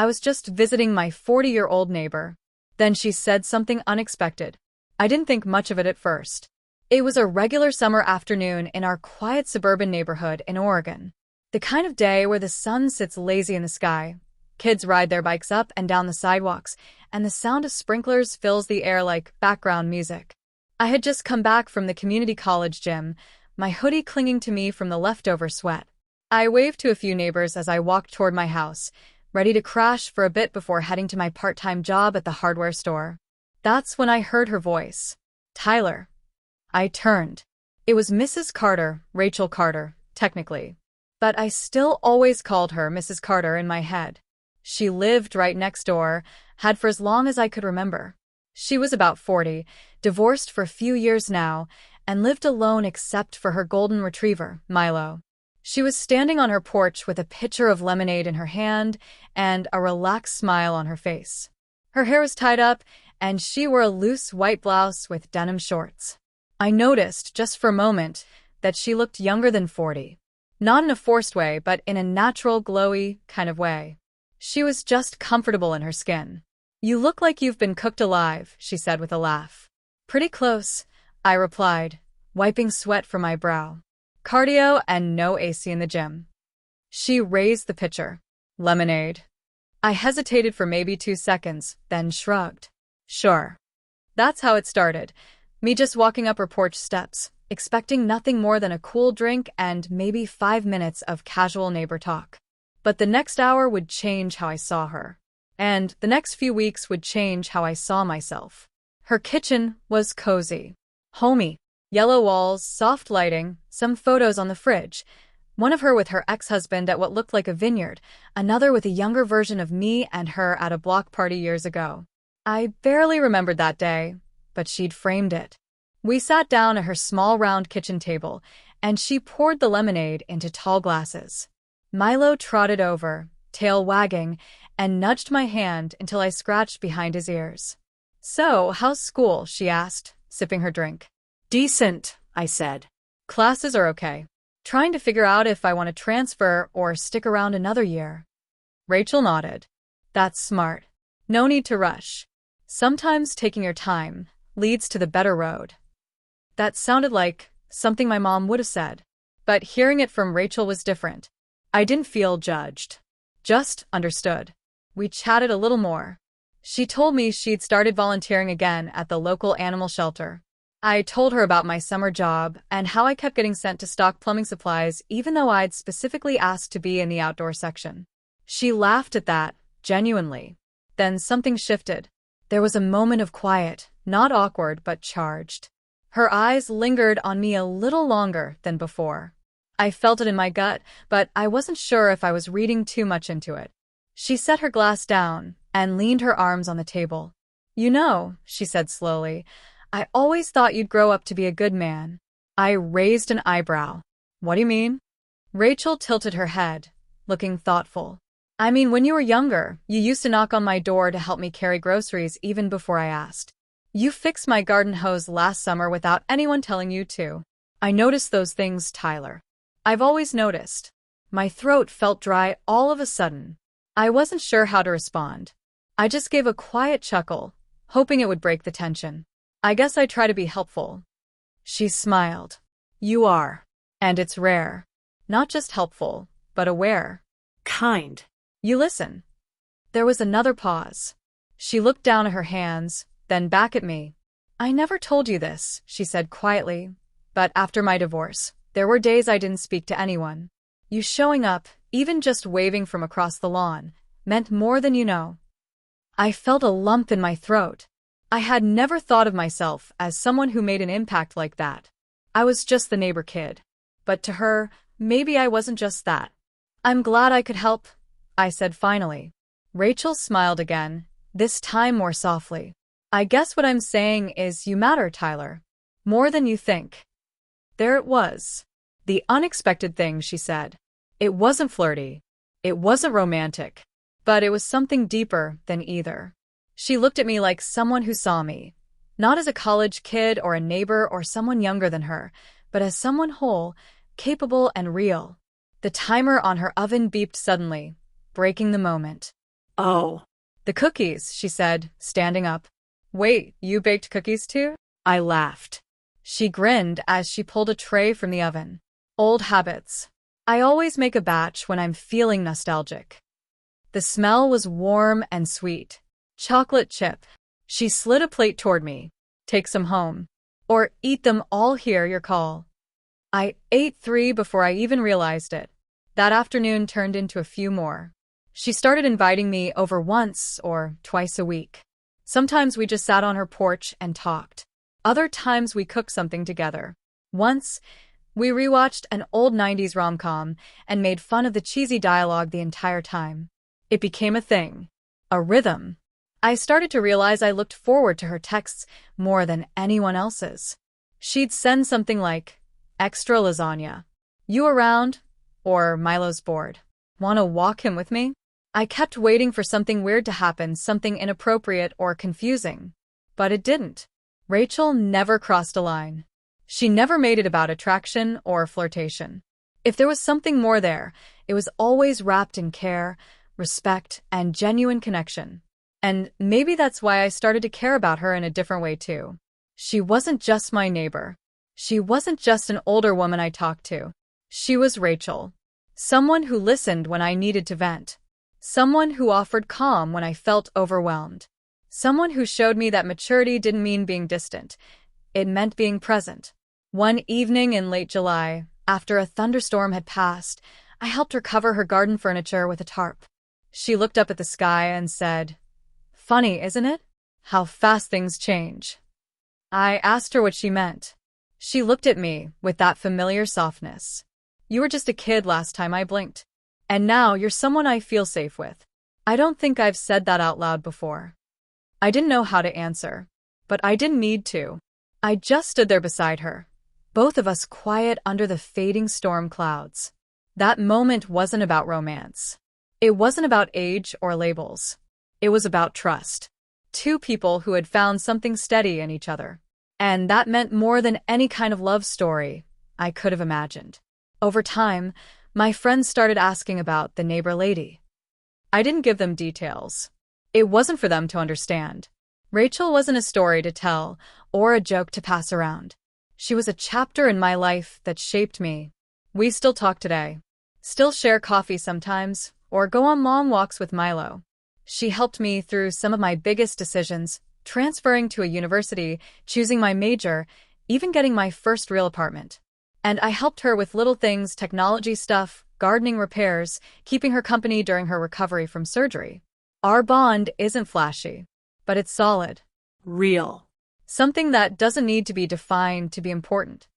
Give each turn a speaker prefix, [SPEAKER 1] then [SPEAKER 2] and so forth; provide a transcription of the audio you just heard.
[SPEAKER 1] I was just visiting my 40-year-old neighbor. Then she said something unexpected. I didn't think much of it at first. It was a regular summer afternoon in our quiet suburban neighborhood in Oregon. The kind of day where the sun sits lazy in the sky. Kids ride their bikes up and down the sidewalks, and the sound of sprinklers fills the air like background music. I had just come back from the community college gym, my hoodie clinging to me from the leftover sweat. I waved to a few neighbors as I walked toward my house, ready to crash for a bit before heading to my part-time job at the hardware store. That's when I heard her voice. Tyler. I turned. It was Mrs. Carter, Rachel Carter, technically. But I still always called her Mrs. Carter in my head. She lived right next door, had for as long as I could remember. She was about 40, divorced for a few years now, and lived alone except for her golden retriever, Milo. She was standing on her porch with a pitcher of lemonade in her hand and a relaxed smile on her face. Her hair was tied up, and she wore a loose white blouse with denim shorts. I noticed, just for a moment, that she looked younger than 40. Not in a forced way, but in a natural, glowy kind of way. She was just comfortable in her skin. You look like you've been cooked alive, she said with a laugh. Pretty close, I replied, wiping sweat from my brow. Cardio and no AC in the gym. She raised the pitcher. Lemonade. I hesitated for maybe 2 seconds, then shrugged. Sure. That's how it started. Me just walking up her porch steps, expecting nothing more than a cool drink and maybe 5 minutes of casual neighbor talk. But the next hour would change how I saw her. And the next few weeks would change how I saw myself. Her kitchen was cozy. Homey. Yellow walls, soft lighting, some photos on the fridge. One of her with her ex-husband at what looked like a vineyard, another with a younger version of me and her at a block party years ago. I barely remembered that day, but she'd framed it. We sat down at her small round kitchen table, and she poured the lemonade into tall glasses. Milo trotted over, tail wagging, and nudged my hand until I scratched behind his ears. So, how's school? She asked, sipping her drink. Decent, I said. Classes are okay. Trying to figure out if I want to transfer or stick around another year. Rachel nodded. That's smart. No need to rush. Sometimes taking your time leads to the better road. That sounded like something my mom would have said. But hearing it from Rachel was different. I didn't feel judged. Just understood. We chatted a little more. She told me she'd started volunteering again at the local animal shelter. I told her about my summer job and how I kept getting sent to stock plumbing supplies even though I'd specifically asked to be in the outdoor section. She laughed at that, genuinely. Then something shifted. There was a moment of quiet, not awkward but charged. Her eyes lingered on me a little longer than before. I felt it in my gut, but I wasn't sure if I was reading too much into it. She set her glass down and leaned her arms on the table. You know, she said slowly, I always thought you'd grow up to be a good man. I raised an eyebrow. What do you mean? Rachel tilted her head, looking thoughtful. I mean, when you were younger, you used to knock on my door to help me carry groceries even before I asked. You fixed my garden hose last summer without anyone telling you to. I noticed those things, Tyler. I've always noticed. My throat felt dry all of a sudden. I wasn't sure how to respond. I just gave a quiet chuckle, hoping it would break the tension. I guess I try to be helpful. She smiled. You are. And it's rare. Not just helpful, but aware. Kind. You listen. There was another pause. She looked down at her hands, then back at me. I never told you this, she said quietly, but after my divorce, there were days I didn't speak to anyone. You showing up, even just waving from across the lawn, meant more than you know. I felt a lump in my throat. I had never thought of myself as someone who made an impact like that. I was just the neighbor kid. But to her, maybe I wasn't just that. I'm glad I could help, I said finally. Rachel smiled again, this time more softly. I guess what I'm saying is you matter, Tyler. More than you think. There it was. The unexpected thing, she said. It wasn't flirty. It wasn't romantic. But it was something deeper than either. She looked at me like someone who saw me, not as a college kid or a neighbor or someone younger than her, but as someone whole, capable and real. The timer on her oven beeped suddenly, breaking the moment.
[SPEAKER 2] Oh,
[SPEAKER 1] The cookies, she said, standing up. Wait, you baked cookies too? I laughed. She grinned as she pulled a tray from the oven. Old habits. I always make a batch when I'm feeling nostalgic. The smell was warm and sweet. Chocolate chip. She slid a plate toward me. Take some home. Or eat them all here, your call. I ate 3 before I even realized it. That afternoon turned into a few more. She started inviting me over once or twice a week. Sometimes we just sat on her porch and talked. Other times we cooked something together. Once, we rewatched an old 90s rom-com and made fun of the cheesy dialogue the entire time. It became a thing. A rhythm. I started to realize I looked forward to her texts more than anyone else's. She'd send something like, "Extra lasagna. You around?" Or "Milo's bored. Wanna walk him with me?" I kept waiting for something weird to happen, something inappropriate or confusing. But it didn't. Rachel never crossed a line. She never made it about attraction or flirtation. If there was something more there, it was always wrapped in care, respect, and genuine connection. And maybe that's why I started to care about her in a different way too. She wasn't just my neighbor. She wasn't just an older woman I talked to. She was Rachel. Someone who listened when I needed to vent. Someone who offered calm when I felt overwhelmed. Someone who showed me that maturity didn't mean being distant. It meant being present. One evening in late July, after a thunderstorm had passed, I helped her cover her garden furniture with a tarp. She looked up at the sky and said, "Funny, isn't it? How fast things change." I asked her what she meant. She looked at me with that familiar softness. "You were just a kid last time I blinked. And now you're someone I feel safe with." I don't think I've said that out loud before. I didn't know how to answer, but I didn't need to. I just stood there beside her, both of us quiet under the fading storm clouds. That moment wasn't about romance. It wasn't about age or labels. It was about trust. 2 people who had found something steady in each other. And that meant more than any kind of love story I could have imagined. Over time, my friends started asking about the neighbor lady. I didn't give them details. It wasn't for them to understand. Rachel wasn't a story to tell or a joke to pass around. She was a chapter in my life that shaped me. We still talk today. Still share coffee sometimes, or go on long walks with Milo. She helped me through some of my biggest decisions, transferring to a university, choosing my major, even getting my first real apartment. And I helped her with little things, technology stuff, gardening repairs, keeping her company during her recovery from surgery. Our bond isn't flashy, but it's solid.
[SPEAKER 2] real.
[SPEAKER 1] Something that doesn't need to be defined to be important.